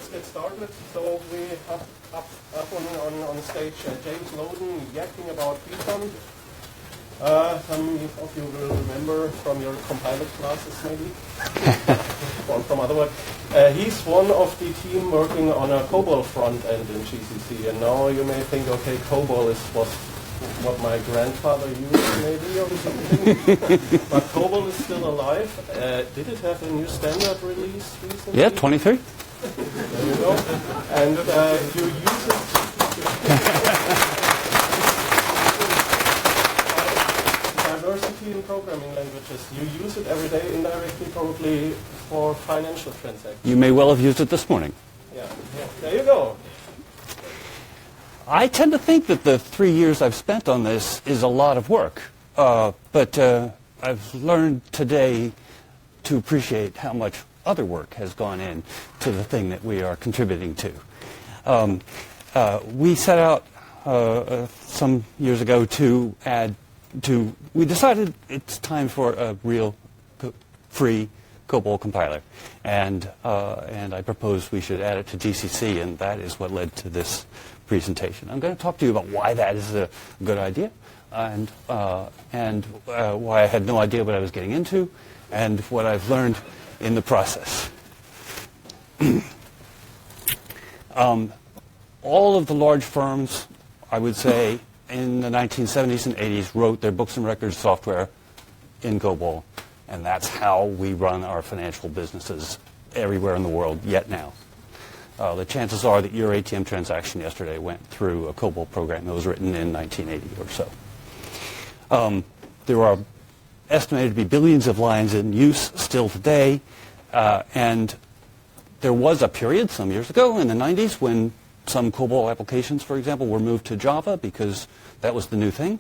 let's get started. So we have up on stage James Lowden yakking about Bison. Some of you will remember from your compiler classes maybe, or from other work. He's one of the team working on a COBOL front end in GCC, and now you may think, okay, COBOL was what my grandfather used maybe or something, but COBOL is still alive. Did it have a new standard release recently? Yeah, 23. There you go. And you use it. Diversity in programming languages. You use it every day indirectly, probably for financial transactions. You may well have used it this morning. Yeah. There you go. I tend to think that the 3 years I've spent on this is a lot of work, but I've learned today to appreciate how much other work has gone in to the thing that we are contributing to. We set out some years ago we decided it's time for a real free COBOL compiler, and I proposed we should add it to GCC, and that is what led to this presentation. I'm going to talk to you about why that is a good idea, and why I had no idea what I was getting into, and what I've learned in the process. All of the large firms, I would say, in the 1970s and 80s wrote their books and records software in COBOL, and that's how we run our financial businesses everywhere in the world yet now. The chances are that your ATM transaction yesterday went through a COBOL program that was written in 1980 or so. There are estimated to be billions of lines in use still today, and there was a period some years ago in the 90s when some COBOL applications, for example, were moved to Java because that was the new thing.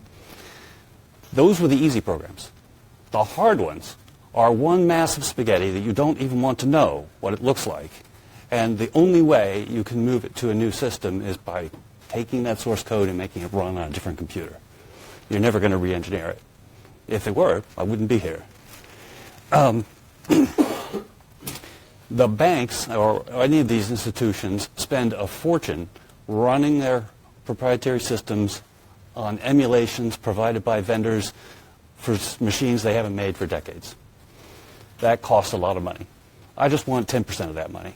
Those were the easy programs. The hard ones are one massive spaghetti that you don't even want to know what it looks like. And the only way you can move it to a new system is by taking that source code and making it run on a different computer. You're never going to re-engineer it. If it were, I wouldn't be here. The banks or any of these institutions spend a fortune running their proprietary systems on emulations provided by vendors for machines they haven't made for decades. That costs a lot of money. I just want 10% of that money.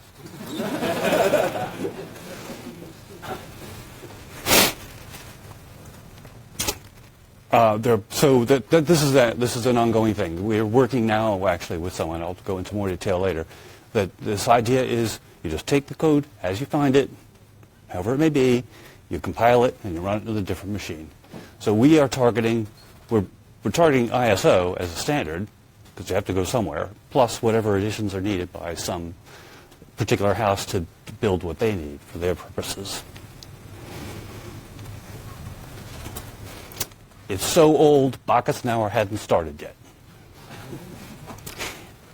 This is an ongoing thing. We're working now, actually, with someone. I'll go into more detail later. That this idea is you just take the code as you find it, however it may be, you compile it, and you run it to a different machine. So we are targeting, we're targeting ISO as a standard, because you have to go somewhere, plus whatever additions are needed by some particular house to build what they need for their purposes. It's so old, Bacchus and Hour hadn't started yet.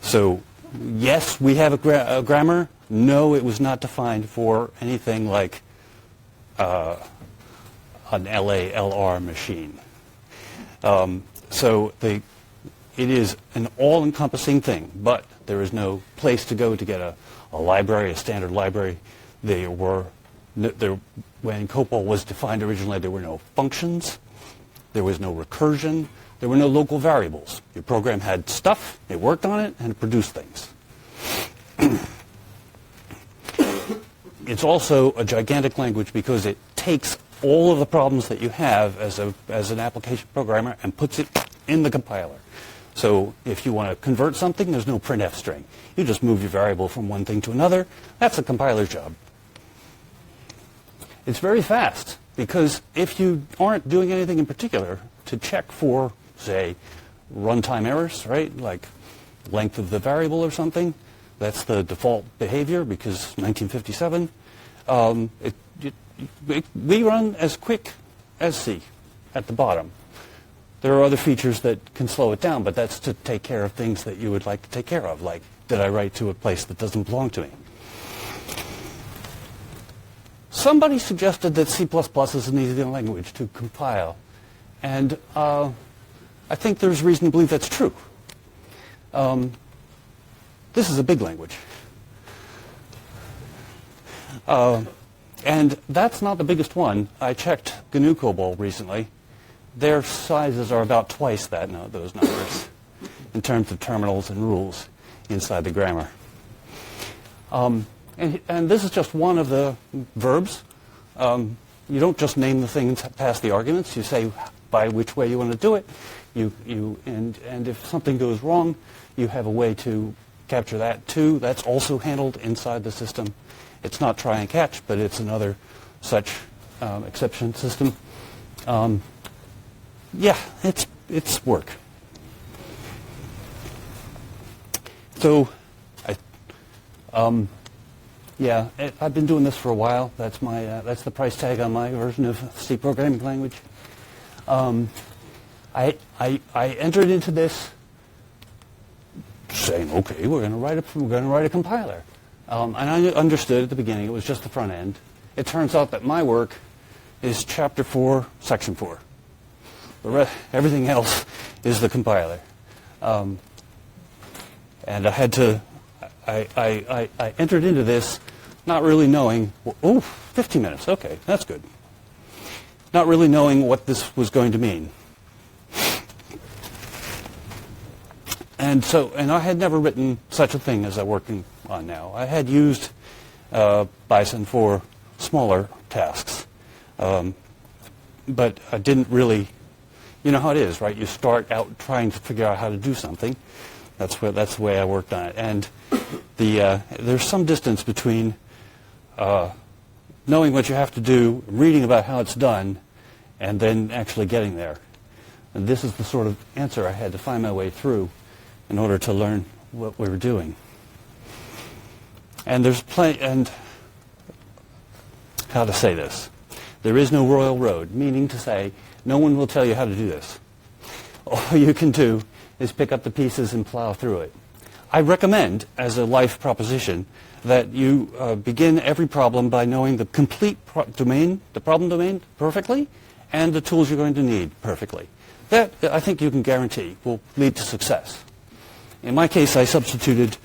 So, yes, we have a grammar. No, it was not defined for anything like an LALR machine. It is an all-encompassing thing, but there is no place to go to get a library, a standard library. When COBOL was defined originally, there were no functions, there was no recursion, there were no local variables. Your program had stuff, it worked on it, and it produced things. It's also a gigantic language because it takes all of the problems that you have as an application programmer and puts it in the compiler. So if you want to convert something, there's no printf string. You just move your variable from one thing to another. That's a compiler's job. It's very fast because if you aren't doing anything in particular to check for, say, runtime errors, right, like length of the variable or something, that's the default behavior because 1957, we run as quick as C at the bottom. There are other features that can slow it down, but that's to take care of things that you would like to take care of, like did I write to a place that doesn't belong to me? Somebody suggested that C++ is an easy language to compile, and I think there's reason to believe that's true. This is a big language. And that's not the biggest one. I checked GNU COBOL recently. Their sizes are about twice those numbers in terms of terminals and rules inside the grammar. And this is just one of the verbs. You don't just name the thing and pass the arguments. You say by which way you want to do it. And if something goes wrong, you have a way to capture that too. That's also handled inside the system. It's not try and catch, but it's another such exception system. Yeah, it's work. So, I've been doing this for a while. That's the price tag on my version of C programming language. I entered into this saying, okay, we're going to write a compiler, and I understood at the beginning it was just the front end. It turns out that my work is chapter 4, section 4. Everything else is the compiler, and I entered into this not really knowing. 15 minutes. Okay, that's good. Not really knowing what this was going to mean. And I had never written such a thing as I'm working on now. I had used Bison for smaller tasks, but I didn't really. You know how it is, right? You start out trying to figure out how to do something. That's the way I worked on it. And there's some distance between knowing what you have to do, reading about how it's done, and then actually getting there. And this is the sort of answer I had to find my way through in order to learn what we were doing. And and how to say this? There is no royal road, meaning to say no one will tell you how to do this. All you can do is pick up the pieces and plow through it. I recommend, as a life proposition, that you begin every problem by knowing the complete problem domain perfectly, and the tools you're going to need perfectly. That, I think you can guarantee, will lead to success. In my case, I substituted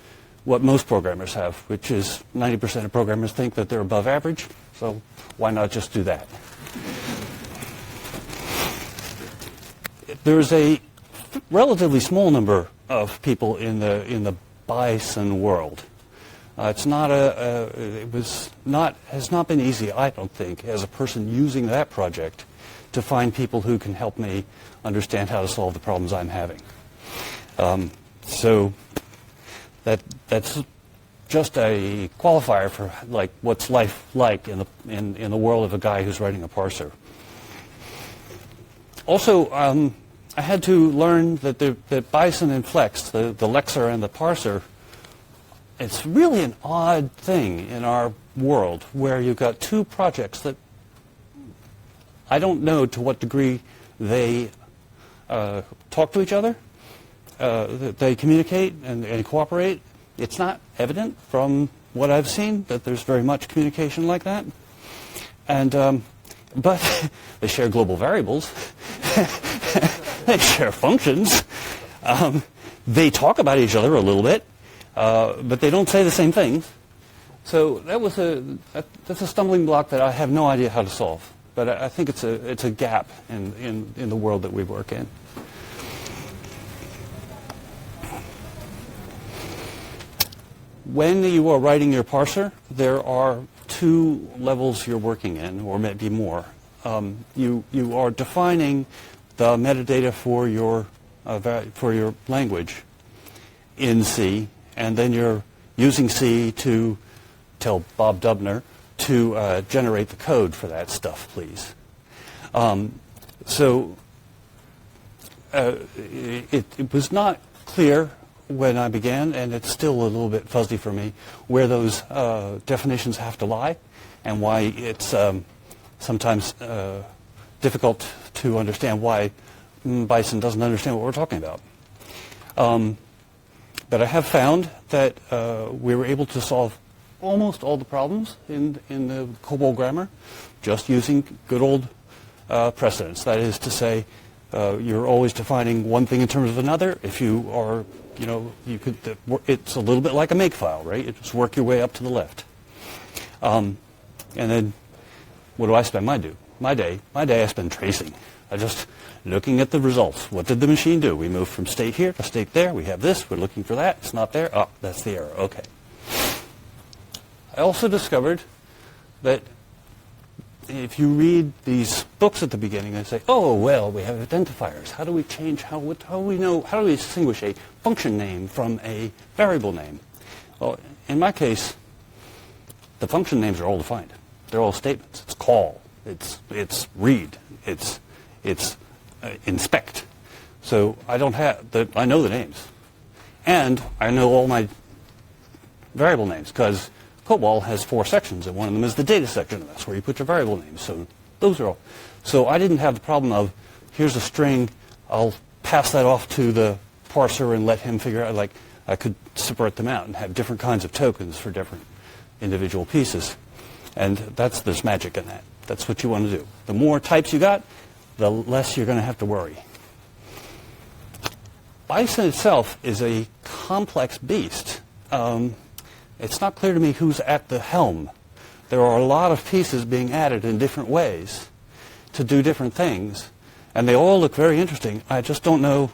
what most programmers have, which is 90% of programmers think that they're above average, so why not just do that? There's a relatively small number of people in the Bison world. Has not been easy, I don't think, as a person using that project, to find people who can help me understand how to solve the problems I'm having. So that's just a qualifier for like what's life like in the world of a guy who's writing a parser. Also, I had to learn that Bison and Flex, the lexer and the parser, it's really an odd thing in our world where you've got two projects that I don't know to what degree they talk to each other, that they communicate and cooperate. It's not evident from what I've seen that there's very much communication like that. And but they share global variables. They share functions. They talk about each other a little bit, but they don't say the same things. So that's a stumbling block that I have no idea how to solve. But I think it's a gap in the world that we work in. When you are writing your parser, there are two levels you're working in, or maybe more. You are defining the metadata for your language in C, and then you're using C to tell Bob Dubner to generate the code for that stuff, please. It was not clear when I began, and it's still a little bit fuzzy for me, where those definitions have to lie and why it's sometimes difficult to understand why Bison doesn't understand what we're talking about. But I have found that we were able to solve almost all the problems in the COBOL grammar just using good old precedence. That is to say, you're always defining one thing in terms of another. If you are, it's a little bit like a makefile, right? You just work your way up to the left. And then what do I spend my day? My day I spend tracing. I just looking at the results. What did the machine do? We moved from state here to state there. We have this. We're looking for that. It's not there. Oh, that's the error. Okay. I also discovered that if you read these books at the beginning, they say, oh, well, we have identifiers. How do we change, how do we know, how do we distinguish a function name from a variable name? Well, in my case, the function names are all defined. They're all statements. It's call. It's read. It's inspect. So I don't have I know the names, and I know all my variable names because COBOL has 4 sections, and one of them is the data section, and that's where you put your variable names. So those are all. So I didn't have the problem of here's a string. I'll pass that off to the parser and let him figure out. Like I could separate them out and have different kinds of tokens for different individual pieces, and there's magic in that. That's what you want to do. The more types you got, the less you're going to have to worry. Bison itself is a complex beast. It's not clear to me who's at the helm. There are a lot of pieces being added in different ways to do different things, and they all look very interesting. I just don't know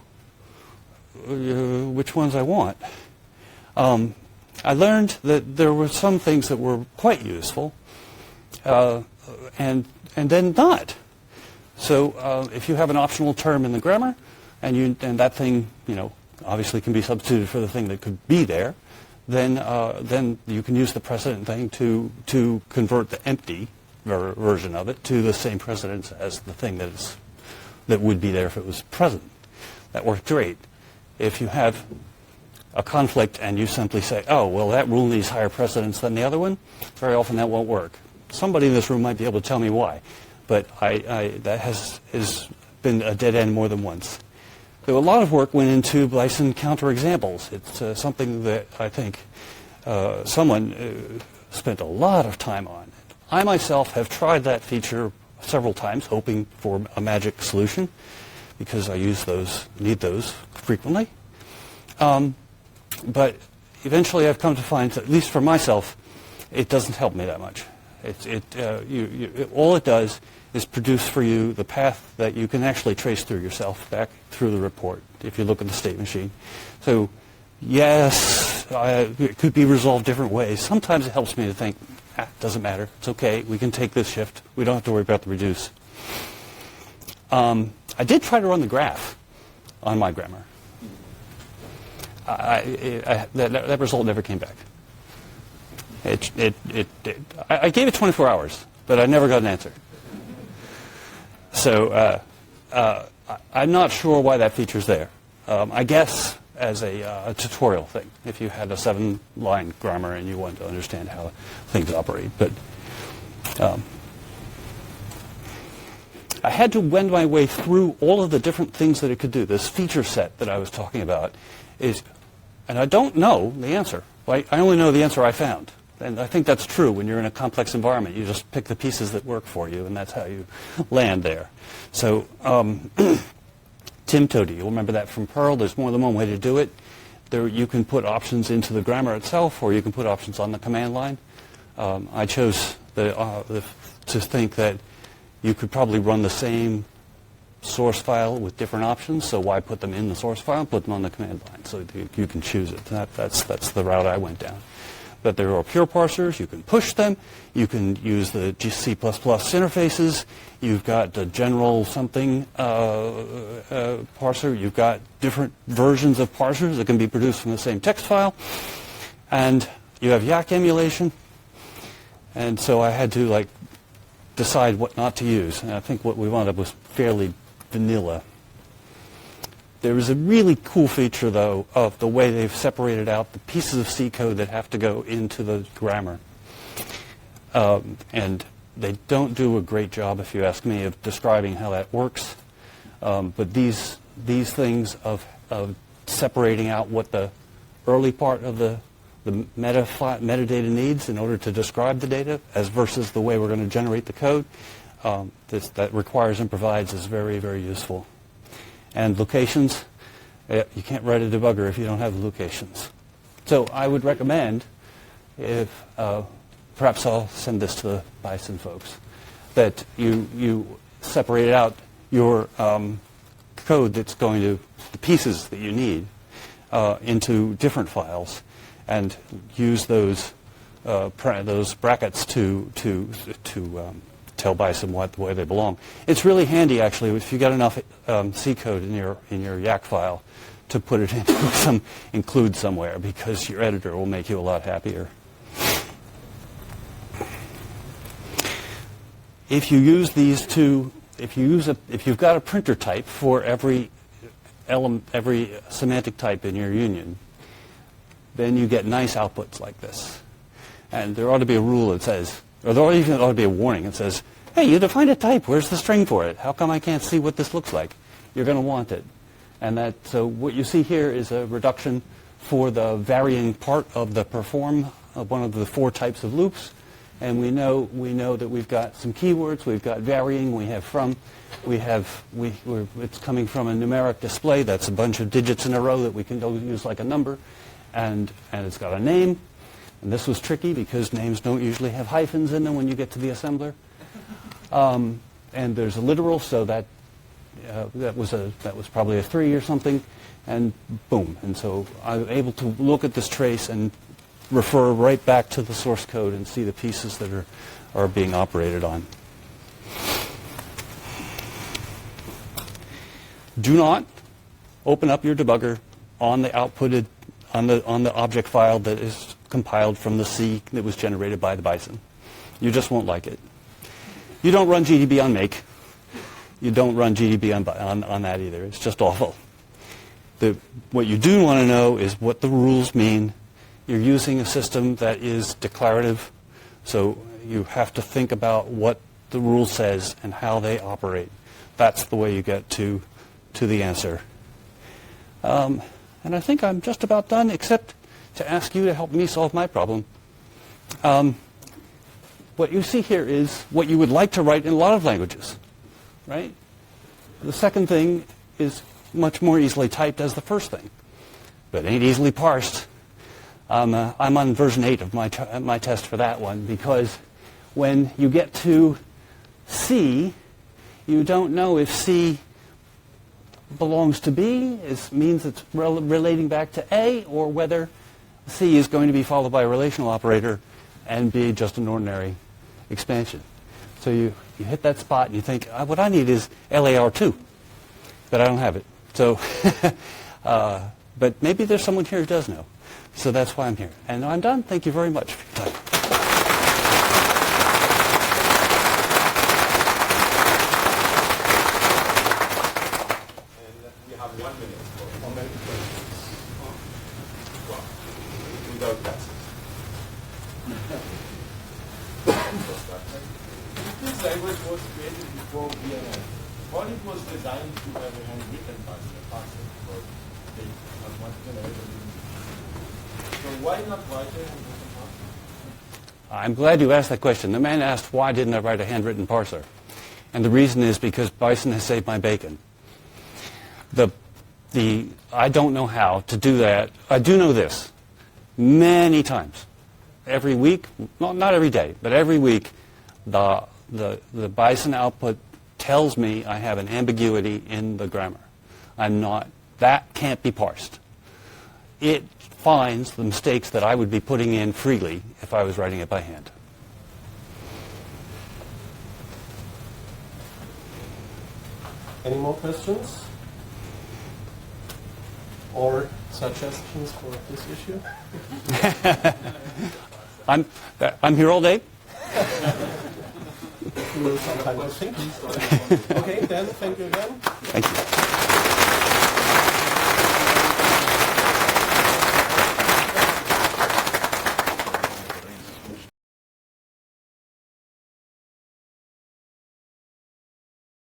which ones I want. I learned that there were some things that were quite useful, and then not. So if you have an optional term in the grammar, and that thing, obviously can be substituted for the thing that could be there, then you can use the precedent thing to convert the empty version of it to the same precedence as the thing that would be there if it was present. That worked great. If you have a conflict and you simply say, oh, well, that rule needs higher precedence than the other one, very often that won't work. Somebody in this room might be able to tell me why, but that has been a dead end more than once. So a lot of work went into Bison counterexamples. It's something that I think someone spent a lot of time on. I myself have tried that feature several times, hoping for a magic solution, because I need those frequently. But eventually I've come to find, that, at least for myself, it doesn't help me that much. All it does is produce for you the path that you can actually trace through yourself back through the report if you look at the state machine. So yes, it could be resolved different ways. Sometimes it helps me to think, it doesn't matter. It's okay. We can take this shift. We don't have to worry about the reduce. I did try to run the graph on my grammar. That result never came back. I gave it 24 hours, but I never got an answer. So I'm not sure why that feature's there. I guess as a tutorial thing, if you had a 7-line grammar and you wanted to understand how things operate. But I had to wend my way through all of the different things that it could do. This feature set that I was talking about and I don't know the answer. I only know the answer I found. And I think that's true when you're in a complex environment. You just pick the pieces that work for you, and that's how you land there. So Tim Toady, you'll remember that from Perl. There's more than one way to do it. You can put options into the grammar itself, or you can put options on the command line. I chose to think that you could probably run the same source file with different options, so why put them in the source file? Put them on the command line, so you can choose it. That's the route I went down. But there are pure parsers. You can push them. You can use the C++ interfaces. You've got the general something parser. You've got different versions of parsers that can be produced from the same text file. And you have Yacc emulation. And so I had to decide what not to use. And I think what we wound up was fairly vanilla. There is a really cool feature, though, of the way they've separated out the pieces of C code that have to go into the grammar. And they don't do a great job, if you ask me, of describing how that works. But these things of separating out what the early part of the metadata needs in order to describe the data, as versus the way we're going to generate the code, that requires and provides is very, very useful. And locations, you can't write a debugger if you don't have the locations. So I would recommend, if perhaps I'll send this to the Bison folks, that you separate out your code that's going to, the pieces that you need, into different files, and use those brackets to tell Bison where they belong. It's really handy, actually, if you got enough C code in your YAC file to put it into some include somewhere, because your editor will make you a lot happier. If you use these two, if you've got a printer type for every semantic type in your union, then you get nice outputs like this. And there ought to be a rule that says, or there even ought to be a warning that says, hey, you defined a type. Where's the string for it? How come I can't see what this looks like? You're going to want it. And so what you see here is a reduction for the varying part of the perform of one of the 4 types of loops. And we know that we've got some keywords. We've got varying. We have from. It's coming from a numeric display. That's a bunch of digits in a row that we can use like a number. And it's got a name. And this was tricky because names don't usually have hyphens in them when you get to the assembler. And there's a literal, so that was probably a 3 or something, and boom. And so I'm able to look at this trace and refer right back to the source code and see the pieces that are being operated on. Do not open up your debugger on the outputted on the object file that is compiled from the C that was generated by the Bison. You just won't like it. You don't run GDB on make. You don't run GDB on that either. It's just awful. What you do want to know is what the rules mean. You're using a system that is declarative, so you have to think about what the rule says and how they operate. That's the way you get to the answer. And I think I'm just about done, except to ask you to help me solve my problem. What you see here is what you would like to write in a lot of languages, right? The second thing is much more easily typed as the first thing, but it ain't easily parsed. I'm on version 8 of my test for that one, because when you get to C, you don't know if C belongs to B, means it's relating back to A, or whether C is going to be followed by a relational operator and be just an ordinary expansion. So you hit that spot and you think, what I need is LAR2, but I don't have it. So, but maybe there's someone here who does know. So that's why I'm here. And I'm done. Thank you very much for your time. And we have 1 minute for comment questions. Well, without classes. This language was created before VNF. While it was designed to have a handwritten parsing for data, but what can I do? So why not write a handwritten parser? I'm glad you asked that question. The man asked, why didn't I write a handwritten parser? And the reason is because Bison has saved my bacon. I don't know how to do that. I do know this. Many times. Every week, not every day, but every week, the Bison output tells me I have an ambiguity in the grammar. That can't be parsed. It finds the mistakes that I would be putting in freely if I was writing it by hand. Any more questions? Or suggestions for this issue? I'm here all day. You will sometime think. Okay, then, thank you again. Thank you.